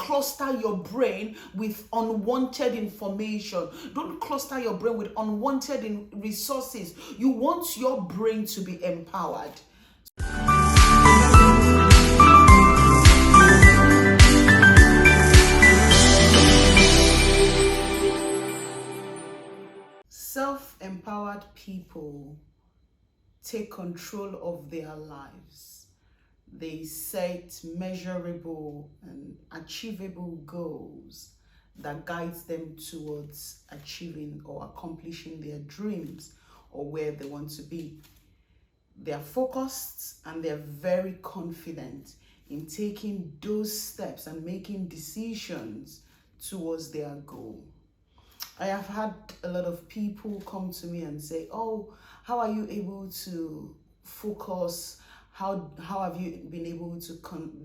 cluster your brain with unwanted information. Don't cluster your brain with unwanted resources. You want your brain to be empowered. Self-empowered people take control of their lives. They set measurable and achievable goals that guides them towards achieving or accomplishing their dreams or where they want to be. They're focused and they're very confident in taking those steps and making decisions towards their goal. I have had a lot of people come to me and say, oh, how are you able to focus? How have you been able to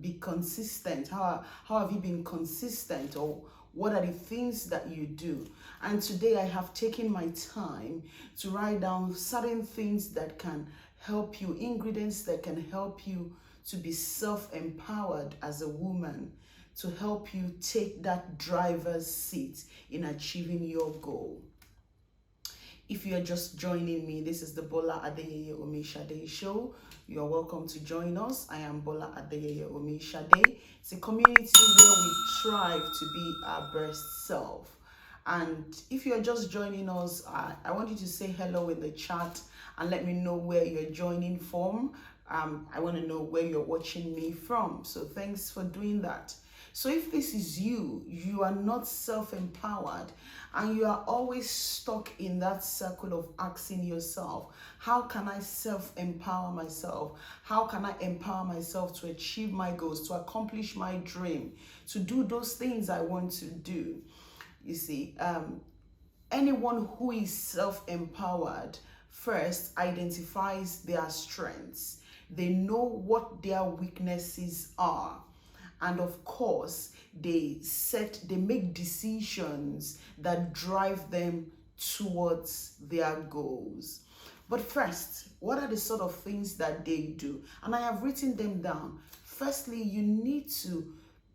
be consistent? How have you been consistent? Or what are the things that you do? And today I have taken my time to write down certain things that can help you, ingredients that can help you to be self-empowered as a woman, to help you take that driver's seat in achieving your goal. If you're just joining me, this is the Bola Adeyeye Omishade show. You're welcome to join us. I am Bola Adeyeye Omishade. It's a community where we strive to be our best self. And if you're just joining us, I want you to say hello in the chat and let me know where you're joining from. I want to know where you're watching me from. So thanks for doing that. So if this is you, you are not self-empowered and you are always stuck in that circle of asking yourself, how can I self-empower myself? How can I empower myself to achieve my goals, to accomplish my dream, to do those things I want to do? You see, anyone who is self-empowered first identifies their strengths. They know what their weaknesses are. And of course, they make decisions that drive them towards their goals. But first, what are the sort of things that they do? And I have written them down. Firstly, you need to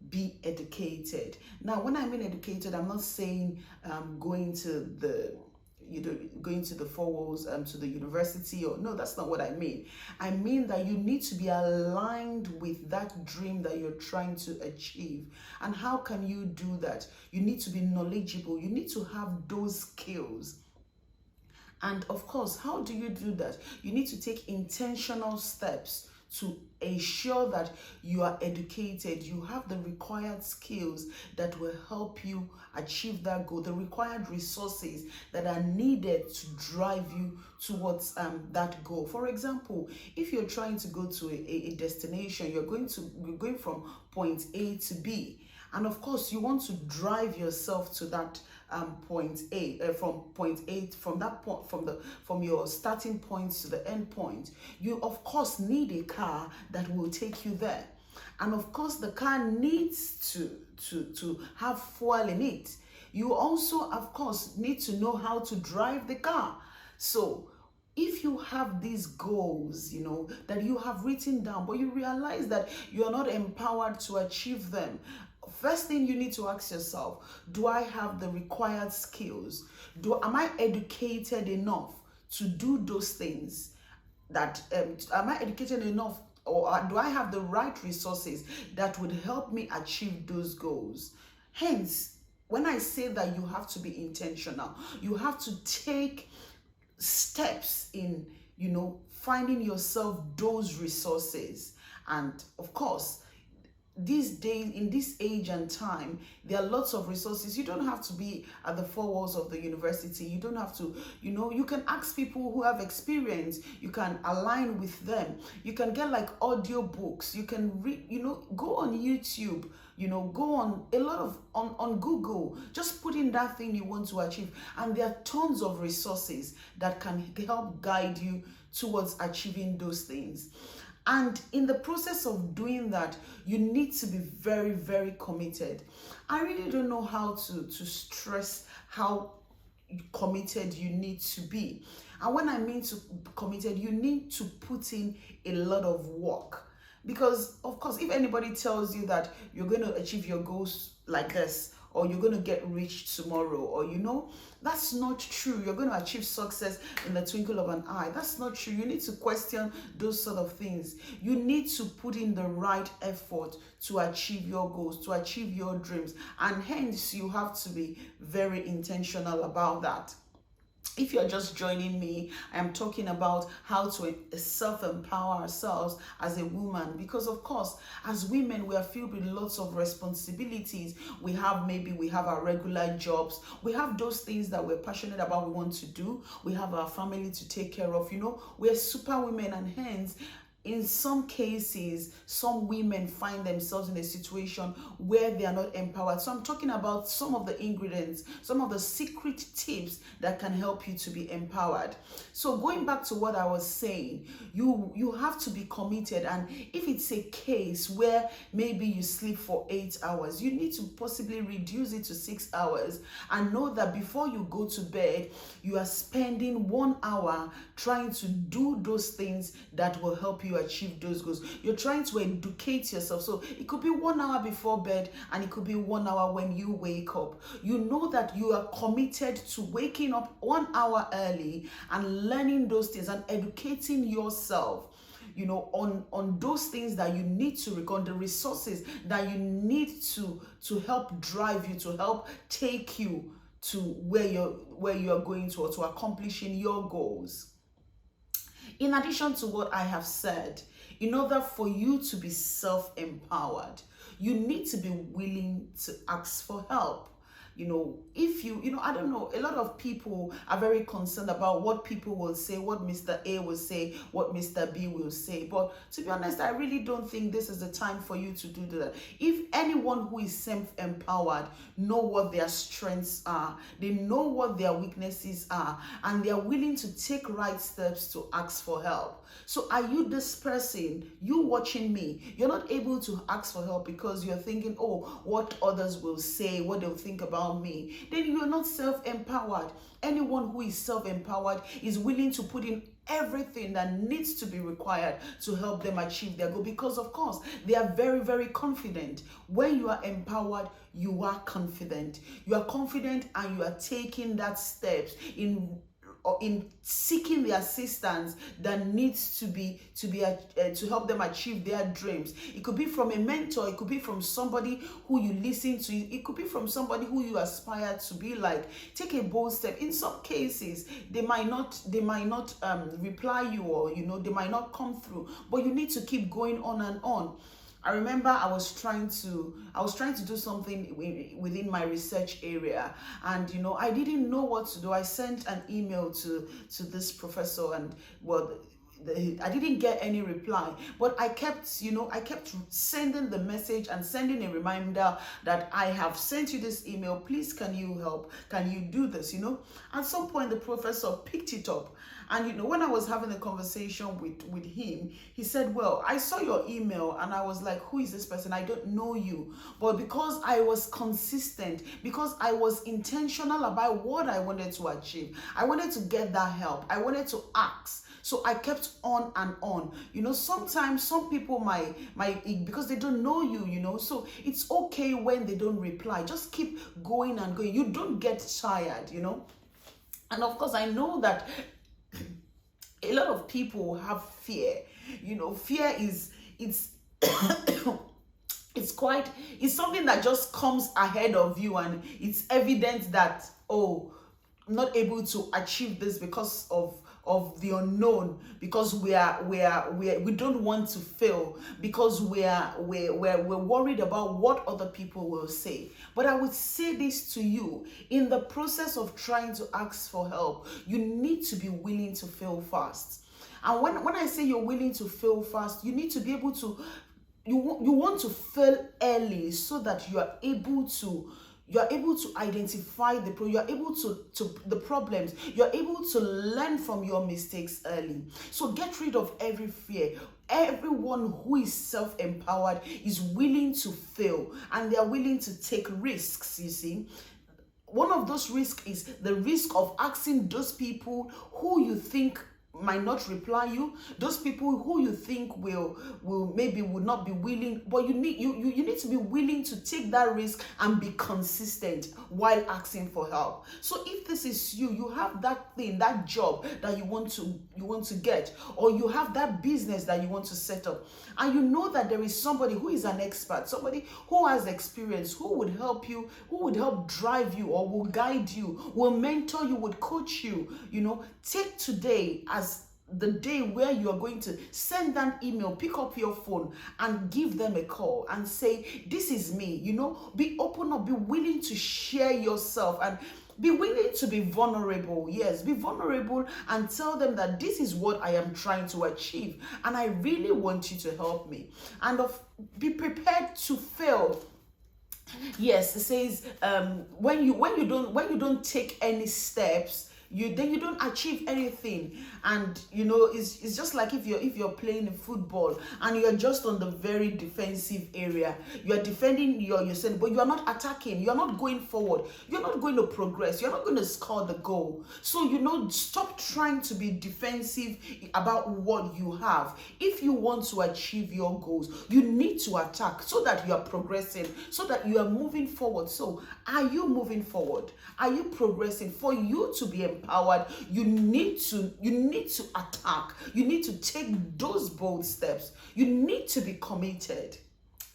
be educated. Now, when I mean educated, I'm not saying going to the four walls to the university, or no, that's not what I mean. I mean that you need to be aligned with that dream that you're trying to achieve. And how can you do that? You need to be knowledgeable. You need to have those skills. And of course, how do you do that? You need to take intentional steps to ensure that you are educated, you have the required skills that will help you achieve that goal, the required resources that are needed to drive you towards that goal. For example, if you're trying to go to a destination, you're going from point A to B. And of course, you want to drive yourself to that point A, from your starting point to the end point. You of course need a car that will take you there, and of course the car needs to have fuel in it. You also of course need to know how to drive the car. So if you have these goals, that you have written down, but you realize that you are not empowered to achieve them, first thing you need to ask yourself, do I have the required skills? Am I educated enough to do those things? Am I educated enough, or do I have the right resources that would help me achieve those goals? Hence, when I say that you have to be intentional, you have to take steps in, finding yourself those resources. And of course, these days, in this age and time, there are lots of resources. You don't have to be at the four walls of the university. You don't have to, you can ask people who have experience. You can align with them. You can get like audio books. You can read, go on YouTube, go on a lot of, on Google, just put in that thing you want to achieve. And there are tons of resources that can help guide you towards achieving those things. And in the process of doing that, you need to be very, very committed. I really don't know how to stress how committed you need to be. And when I mean to committed, you need to put in a lot of work. Because, of course, if anybody tells you that you're going to achieve your goals like this, or you're going to get rich tomorrow, or that's not true. You're going to achieve success in the twinkle of an eye. That's not true. You need to question those sort of things. You need to put in the right effort to achieve your goals, to achieve your dreams. And hence, you have to be very intentional about that. If you're just joining me, I am talking about how to self-empower ourselves as a woman, because of course, as women, we are filled with lots of responsibilities. We have our regular jobs. We have those things that we're passionate about, we want to do. We have our family to take care of. We're super women, and hence, in some cases, some women find themselves in a situation where they are not empowered. So I'm talking about some of the ingredients, some of the secret tips that can help you to be empowered. So going back to what I was saying, you have to be committed. And if it's a case where maybe you sleep for 8 hours, you need to possibly reduce it to 6 hours, and know that before you go to bed, you are spending 1 hour trying to do those things that will help you achieve those goals. You're trying to educate yourself. So it could be 1 hour before bed, and it could be 1 hour when you wake up. You know that you are committed to waking up 1 hour early and learning those things and educating yourself on those things that you need to record, the resources that you need to help drive you, to help take you to where you're going to, or to accomplishing your goals. In addition to what I have said, in order for you to be self-empowered, you need to be willing to ask for help. If I don't know, a lot of people are very concerned about what people will say, what Mr. A will say, what Mr. B will say. But to be honest, I really don't think this is the time for you to do that. If anyone who is self-empowered know what their strengths are, they know what their weaknesses are, and they are willing to take right steps to ask for help. So are you this person, you watching me, you're not able to ask for help because you're thinking, oh, what others will say, what they'll think about me, then you're not self-empowered. Anyone who is self-empowered is willing to put in everything that needs to be required to help them achieve their goal, because of course they are very, very confident. When you are empowered, you are confident. You are confident, and you are taking that steps in seeking the assistance that needs to help them achieve their dreams. It could be from a mentor, it could be from somebody who you listen to, it could be from somebody who you aspire to be like. Take a bold step. In some cases, they might not reply you, or they might not come through, but you need to keep going on and on. I remember I was trying to do something within my research area, and I didn't know what to do. I sent an email to this professor, and I didn't get any reply, but I kept sending the message and sending a reminder that I have sent you this email. Please, can you help? Can you do this? At some point, the professor picked it up. And when I was having a conversation with him, he said, well, I saw your email, and I was like, who is this person? I don't know you. But because I was consistent, because I was intentional about what I wanted to achieve, I wanted to get that help, I wanted to ask. So I kept on and on. Sometimes some people might because they don't know you, so it's okay when they don't reply. Just keep going and going. You don't get tired, And of course, I know that a lot of people have fear. Fear it's it's something that just comes ahead of you, and it's evident that, oh, I'm not able to achieve this because of the unknown, because we don't want to fail, because we're worried about what other people will say. But I would say this to you: in the process of trying to ask for help, you need to be willing to fail fast. And when I say you're willing to fail fast, you need to be able to, you want to fail early, so that you are able to identify you're able to the problems, you're able to learn from your mistakes early. So get rid of every fear. Everyone who is self-empowered is willing to fail, and they are willing to take risks, you see. One of those risks is the risk of asking those people who you think might not reply you, those people who you think will maybe would not be willing, but you need to be willing to take that risk and be consistent while asking for help. So if this is you, you have that thing, that job that you want to get, or you have that business that you want to set up, and you know that there is somebody who is an expert, somebody who has experience, who would help you, who would help drive you, or will guide you, will mentor you, would coach you, take today as the day where you are going to send that email, pick up your phone and give them a call and say, this is me. Be open up, be willing to share yourself, and be willing to be vulnerable. Yes, be vulnerable and tell them that this is what I am trying to achieve and I really want you to help me. And be prepared to fail. Yes, it says when you don't take any steps, you don't achieve anything. And it's just like if you're playing football and you're just on the very defensive area, you're defending yourself, but you are not attacking, you're not going forward, you're not going to progress, you're not going to score the goal. So stop trying to be defensive about what you have. If you want to achieve your goals, you need to attack so that you are progressing, so that you are moving forward. So are you moving forward? Are you progressing? For you to be empowered, you need to attack. You need to take those bold steps. You need to be committed.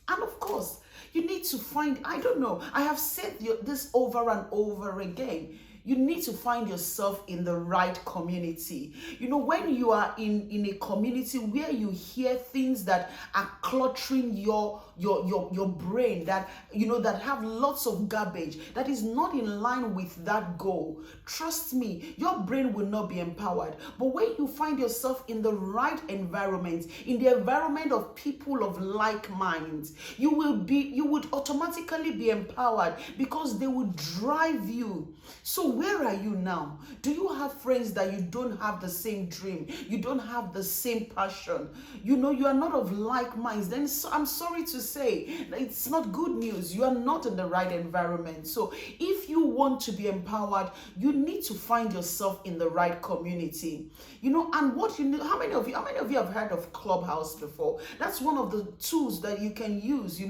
And of course, you need to find, I don't know, I have said this over and over again. You need to find yourself in the right community. When you are in a community where you hear things that are cluttering your brain, that that have lots of garbage, that is not in line with that goal, trust me, your brain will not be empowered. But when you find yourself in the right environment, in the environment of people of like minds, you would automatically be empowered, because they will drive you. So where are you now? Do you have friends that you don't have the same dream? You don't have the same passion? You are not of like minds. Then I'm sorry to say, it's not good news. You are not in the right environment. So if you want to be empowered, you need to find yourself in the right community. And what you need, how many of you have heard of Clubhouse before? That's one of the tools that you can use.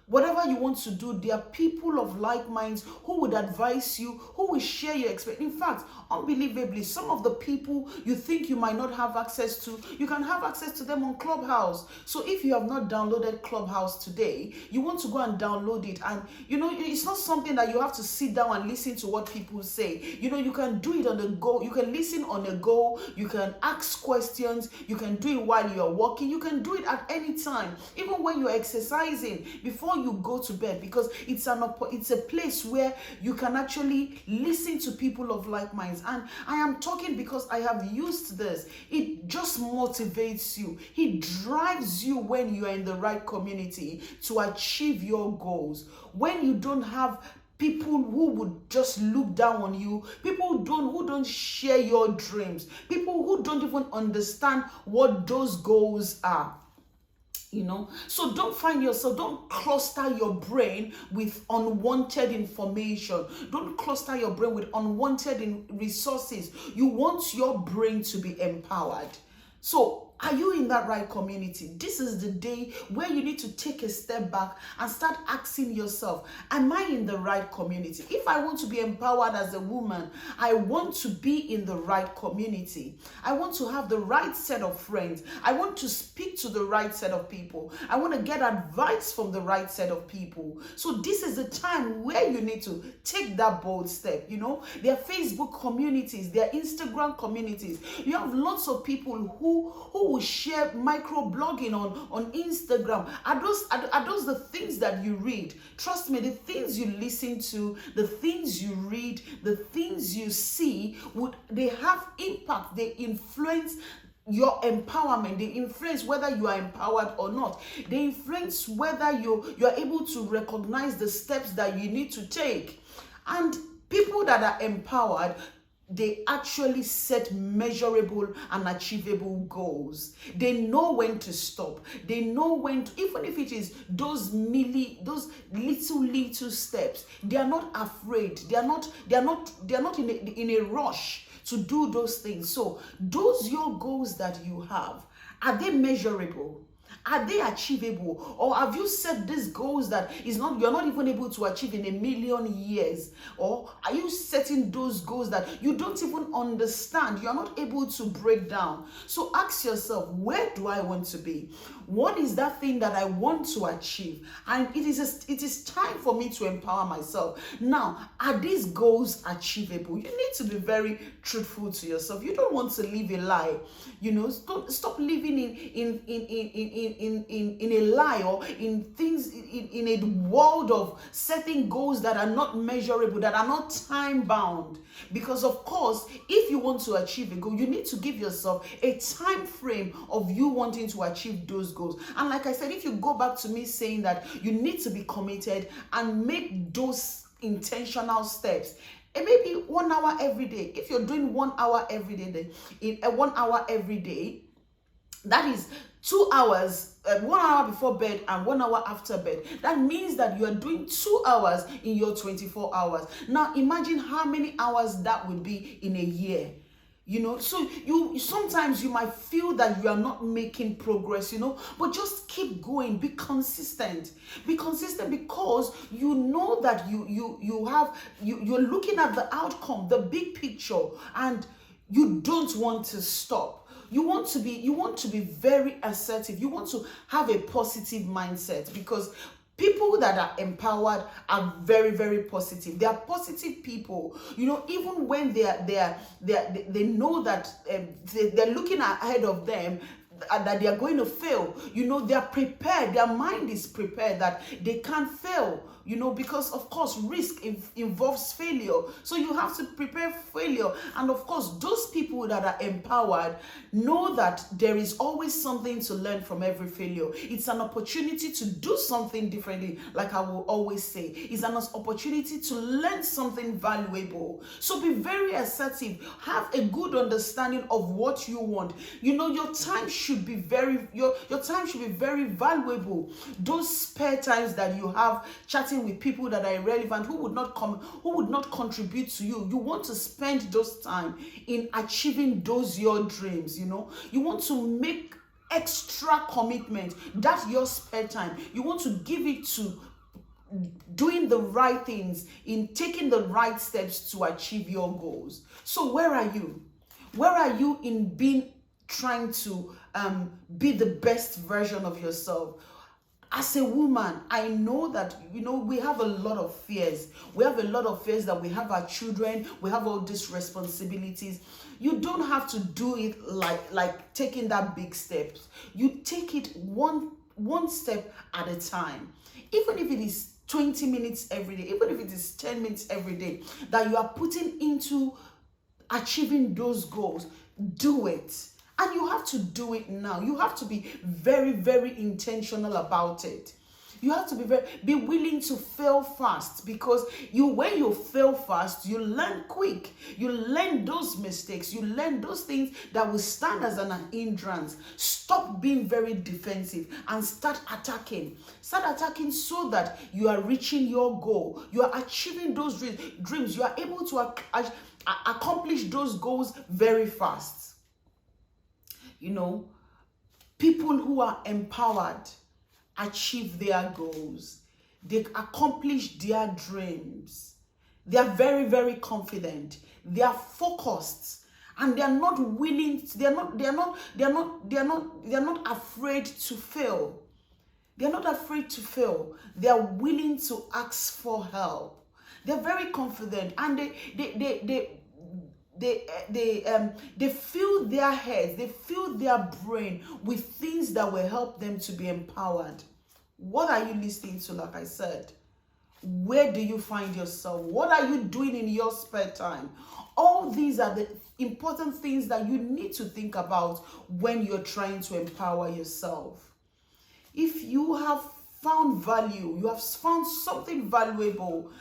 Whatever you want to do, there are people of like minds who would advise you, who will share your experience. In fact, unbelievably, some of the people you think you might not have access to, you can have access to them on Clubhouse. So if you have not downloaded Clubhouse today, you want to go and download it. And it's not something that you have to sit down and listen to what people say. You can do it on the go. You can listen on the go. You can ask questions. You can do it while you're walking. You can do it at any time, even when you're exercising, before you go to bed, because it's a place where you can actually listen to people of like minds. And I am talking because I have used this. It just motivates you. It drives you when you are in the right community to achieve your goals. When you don't have people who would just look down on you, people who don't share your dreams, people who don't even understand what those goals are. So don't cluster your brain with unwanted information. Don't cluster your brain with unwanted resources. You want your brain to be empowered. So are you in that right community? This is the day where you need to take a step back and start asking yourself, am I in the right community? If I want to be empowered as a woman, I want to be in the right community. I want to have the right set of friends. I want to speak to the right set of people. I want to get advice from the right set of people. So this is the time where you need to take that bold step. There are Facebook communities, there are Instagram communities. You have lots of people who will share microblogging on Instagram. Are those the things that you read? Trust me, the things you listen to, the things you read, the things you see, they have impact. They influence your empowerment. They influence whether you are empowered or not. They influence whether you are able to recognize the steps that you need to take. And people that are empowered, they actually set measurable and achievable goals. They know when to stop. They know when to, even if it is those little steps, they are not afraid. They are not in a rush to do those things. So those your goals that you have, are they measurable? Are they achievable? Or have you set these goals that you're not even able to achieve in a million years? Or are you setting those goals that you don't even understand? You're not able to break down. So ask yourself, where do I want to be? What is that thing that I want to achieve? And it is time for me to empower myself. Now, are these goals achievable? You need to be very truthful to yourself. You don't want to live a lie. Stop living in a lie, or in things in a world of setting goals that are not measurable, that are not time bound. Because of course, if you want to achieve a goal, you need to give yourself a time frame of you wanting to achieve those goals. And like I said, if you go back to me saying that you need to be committed and make those intentional steps, it may be 1 hour every day. If you're doing 1 hour every day, in 1 hour every day, that is 2 hours, 1 hour before bed and 1 hour after bed. That means that you are doing 2 hours in your 24 hours. Now imagine how many hours that would be in a year. So sometimes you might feel that you are not making progress, but just keep going. Be consistent. Be consistent, because you know that you're looking at the outcome, the big picture, and you don't want to stop. You want to be very assertive. You want to have a positive mindset, because people that are empowered are very, very positive. They are positive people. Even when they know that they're looking ahead of them, that they are going to fail. They are prepared. Their mind is prepared that they can't fail. Because of course risk involves failure. So you have to prepare failure. And of course, those people that are empowered know that there is always something to learn from every failure. It's an opportunity to do something differently, like I will always say. It's an opportunity to learn something valuable. So be very assertive. Have a good understanding of what you want. Your time should be very valuable. Those spare times that you have chatting with people that are irrelevant, who would not contribute to you, you want to spend those time in achieving those your dreams. You want to make extra commitment. That's your spare time. You want to give it to doing the right things, in taking the right steps to achieve your goals. So where are you? Where are you in trying to be the best version of yourself? As a woman, I know that, we have a lot of fears. We have a lot of fears that we have our children, we have all these responsibilities. You don't have to do it like taking that big step. You take it one step at a time. Even if it is 20 minutes every day, even if it is 10 minutes every day, that you are putting into achieving those goals, do it. And you have to do it now. You have to be very, very intentional about it. You have to be willing to fail fast, because when you fail fast, you learn quick. You learn those mistakes. You learn those things that will stand as an hindrance. Stop being very defensive and start attacking. Start attacking so that you are reaching your goal. You are achieving those dreams. You are able to accomplish those goals very fast. People who are empowered achieve their goals. They accomplish their dreams. They are very, very confident. They are focused, and they are not willing. They are not afraid to fail. They are not afraid to fail. They are willing to ask for help. They are very confident, and they fill their heads, they fill their brain with things that will help them to be empowered. What are you listening to? Like I said, where do you find yourself? What are you doing in your spare time? All these are the important things that you need to think about when you're trying to empower yourself. If you have found value, you have found something valuable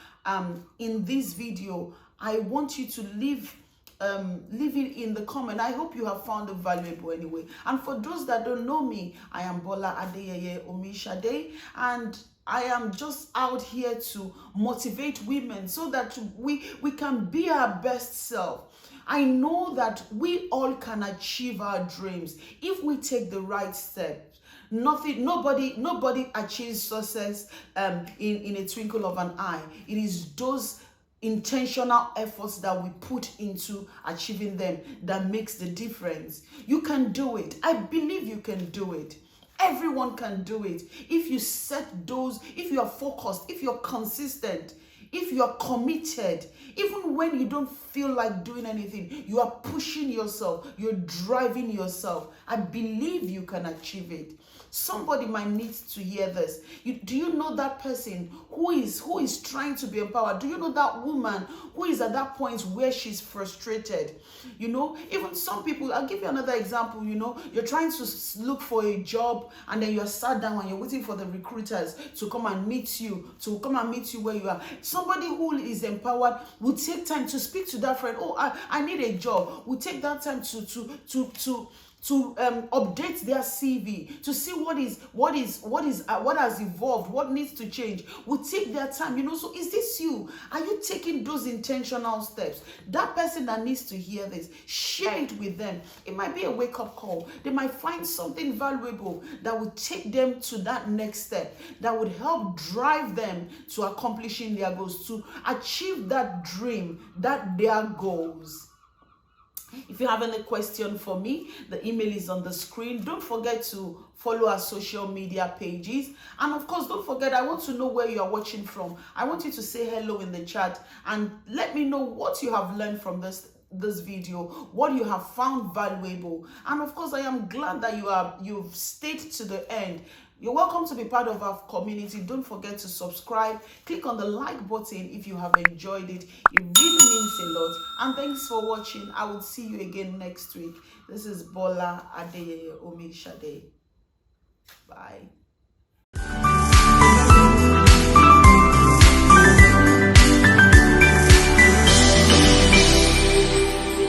in this video, I want you to leave it in the comment. I hope you have found it valuable anyway. And for those that don't know me, I am Bola Adeyeye Omishade, and I am just out here to motivate women so that we can be our best self. I know that we all can achieve our dreams if we take the right steps. Nobody achieves success in a twinkle of an eye. It is those intentional efforts that we put into achieving them that makes the difference. You can do it. I believe you can do it. Everyone can do it. If you set those, if you are focused, if you're consistent, if you are committed, even when you don't feel like doing anything, you are pushing yourself, you're driving yourself. I believe you can achieve it. Somebody might need to hear this. Do you know that person who is trying to be empowered? Do you know that woman who is at that point where she's frustrated? Even some people, I'll give you another example. You're trying to look for a job, and then you're sat down and you're waiting for the recruiters to come and meet you, where you are. Somebody who is empowered will take time to speak to that friend. Oh, I need a job. Will take that time to update their CV, to see what has evolved, what needs to change. Will take their time. So is this you? Are you taking those intentional steps? That person that needs to hear this, share it with them. It might be a wake-up call. They might find something valuable that would take them to that next step, that would help drive them to accomplishing their goals, to achieve that dream, their goals. If you have any question for me, the email is on the screen. Don't forget to follow our social media pages. And of course, don't forget, I want to know where you are watching from. I want you to say hello in the chat and let me know what you have learned from this video, what you have found valuable. And of course, I am glad that you've stayed to the end. You're welcome to be part of our community. Don't forget to subscribe. Click on the like button if you have enjoyed it. It really means a lot. And thanks for watching. I will see you again next week. This is Bola Adeyeye Omishade. Bye.